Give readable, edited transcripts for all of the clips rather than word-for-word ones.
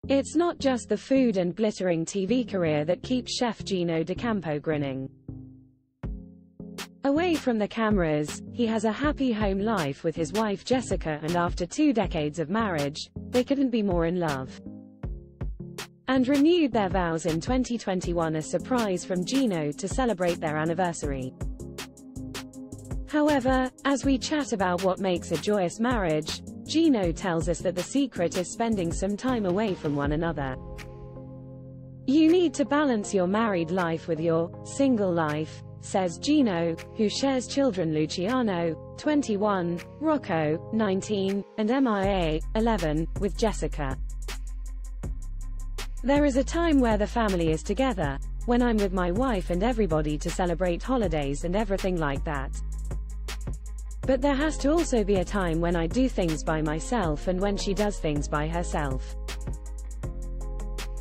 It's not just the food and glittering TV career that keeps chef Gino D'Acampo grinning. Away from the cameras, he has a happy home life with his wife Jessica, and after 2 decades of marriage, they couldn't be more in love. And renewed their vows in 2021, a surprise from Gino to celebrate their anniversary. However, as we chat about what makes a joyous marriage, Gino tells us that the secret is spending some time away from one another. You need to balance your married life with your single life, says Gino, who shares children Luciano, 21, Rocco, 19, and Mia, 11, with Jessica. There is a time where the family is together, when I'm with my wife and everybody to celebrate holidays and everything like that. But there has to also be a time when I do things by myself and when she does things by herself.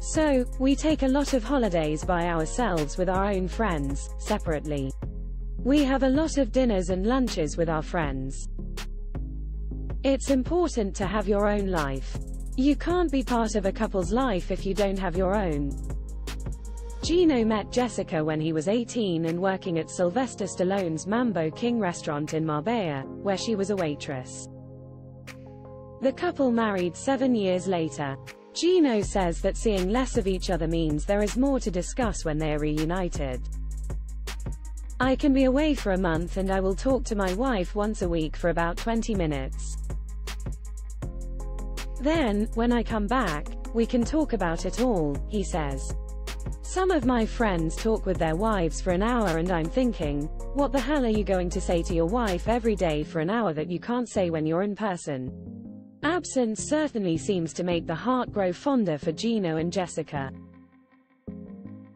So, we take a lot of holidays by ourselves with our own friends, separately. We have a lot of dinners and lunches with our friends. It's important to have your own life. You can't be part of a couple's life if you don't have your own. Gino met Jessica when he was 18 and working at Sylvester Stallone's Mambo King restaurant in Marbella, where she was a waitress. The couple married 7 years later. Gino says that seeing less of each other means there is more to discuss when they are reunited. I can be away for a month and I will talk to my wife once a week for about 20 minutes. Then, when I come back, we can talk about it all, he says. Some of my friends talk with their wives for an hour and I'm thinking, what the hell are you going to say to your wife every day for an hour that you can't say when you're in person? Absence certainly seems to make the heart grow fonder for Gino and Jessica.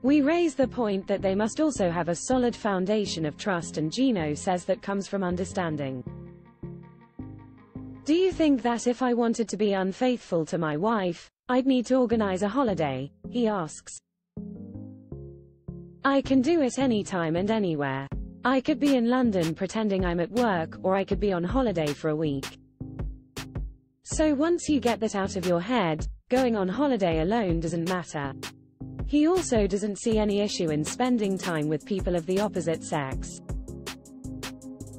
We raise the point that they must also have a solid foundation of trust, and Gino says that comes from understanding. Do you think that if I wanted to be unfaithful to my wife, I'd need to organize a holiday? He asks. I can do it anytime and anywhere. I could be in London pretending I'm at work, or I could be on holiday for a week. So once you get that out of your head, going on holiday alone doesn't matter. He also doesn't see any issue in spending time with people of the opposite sex.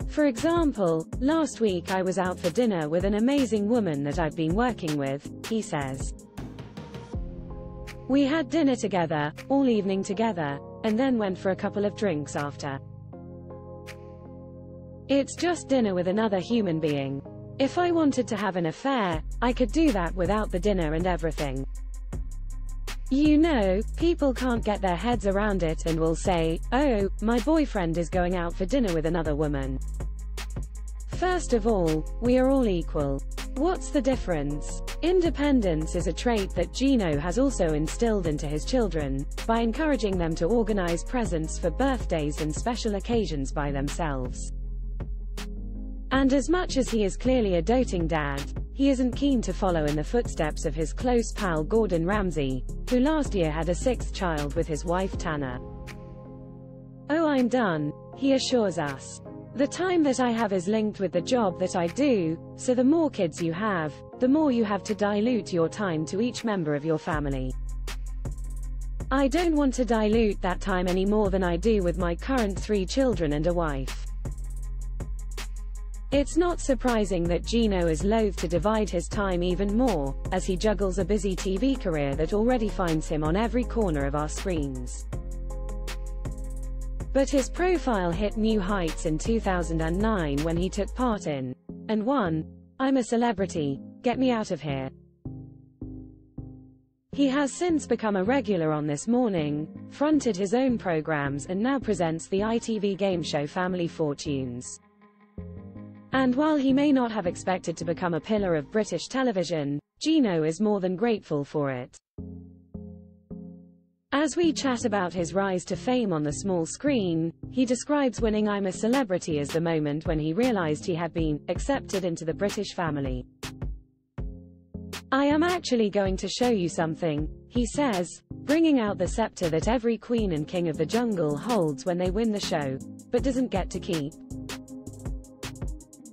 For example, last week I was out for dinner with an amazing woman that I've been working with, he says. We had dinner together, all evening together, and then went for a couple of drinks after. It's just dinner with another human being. If I wanted to have an affair, I could do that without the dinner and everything. You know, people can't get their heads around it and will say, oh, my boyfriend is going out for dinner with another woman. First of all, we are all equal. What's the difference? Independence is a trait that Gino has also instilled into his children, by encouraging them to organize presents for birthdays and special occasions by themselves. And as much as he is clearly a doting dad, he isn't keen to follow in the footsteps of his close pal Gordon Ramsay, who last year had a 6th child with his wife Tana. Oh, I'm done, he assures us. The time that I have is linked with the job that I do, so the more kids you have, the more you have to dilute your time to each member of your family. I don't want to dilute that time any more than I do with my current 3 children and a wife. It's not surprising that Gino is loath to divide his time even more, as he juggles a busy TV career that already finds him on every corner of our screens. But his profile hit new heights in 2009 when he took part in, and won, I'm a Celebrity, Get Me Out of Here. He has since become a regular on This Morning, fronted his own programs and now presents the ITV game show Family Fortunes. And while he may not have expected to become a pillar of British television, Gino is more than grateful for it. As we chat about his rise to fame on the small screen, he describes winning I'm a Celebrity as the moment when he realized he had been accepted into the British family. I am actually going to show you something, he says, bringing out the scepter that every queen and king of the jungle holds when they win the show, but doesn't get to keep.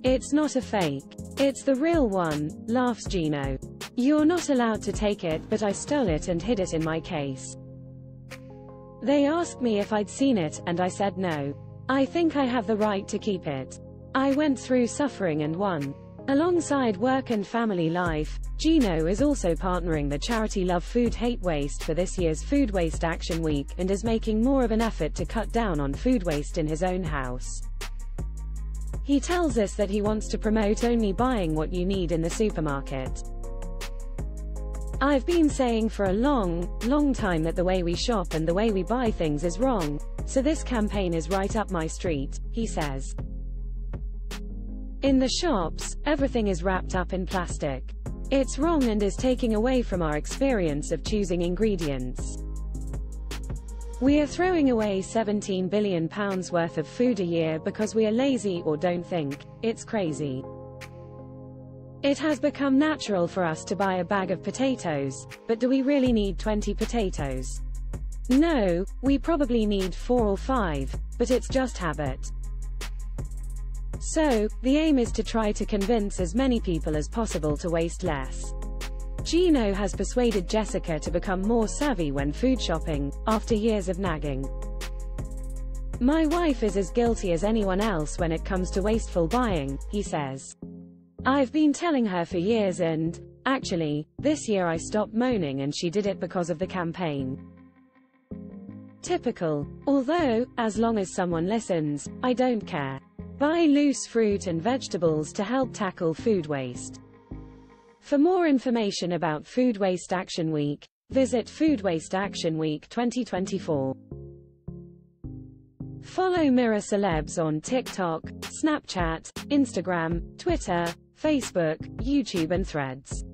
It's not a fake. It's the real one, laughs Gino. You're not allowed to take it, but I stole it and hid it in my case. They asked me if I'd seen it, and I said no. I think I have the right to keep it. I went through suffering and won. Alongside work and family life, Gino is also partnering the charity Love Food Hate Waste for this year's Food Waste Action Week, and is making more of an effort to cut down on food waste in his own house. He tells us that he wants to promote only buying what you need in the supermarket. I've been saying for a long time that the way we shop and the way we buy things is wrong, so this campaign is right up my street, he says. In the shops, everything is wrapped up in plastic. It's wrong and is taking away from our experience of choosing ingredients. We are throwing away £17 billion worth of food a year because we are lazy or don't think. It's crazy. It has become natural for us to buy a bag of potatoes, but do we really need 20 potatoes? No, we probably need 4 or 5, but it's just habit. So, the aim is to try to convince as many people as possible to waste less. Gino has persuaded Jessica to become more savvy when food shopping, after years of nagging. My wife is as guilty as anyone else when it comes to wasteful buying, he says. I've been telling her for years and, actually, this year I stopped moaning and she did it because of the campaign. Typical. Although, as long as someone listens, I don't care. Buy loose fruit and vegetables to help tackle food waste. For more information about Food Waste Action Week, visit Food Waste Action Week 2024. Follow Mirror Celebs on TikTok, Snapchat, Instagram, Twitter, Facebook, YouTube and Threads.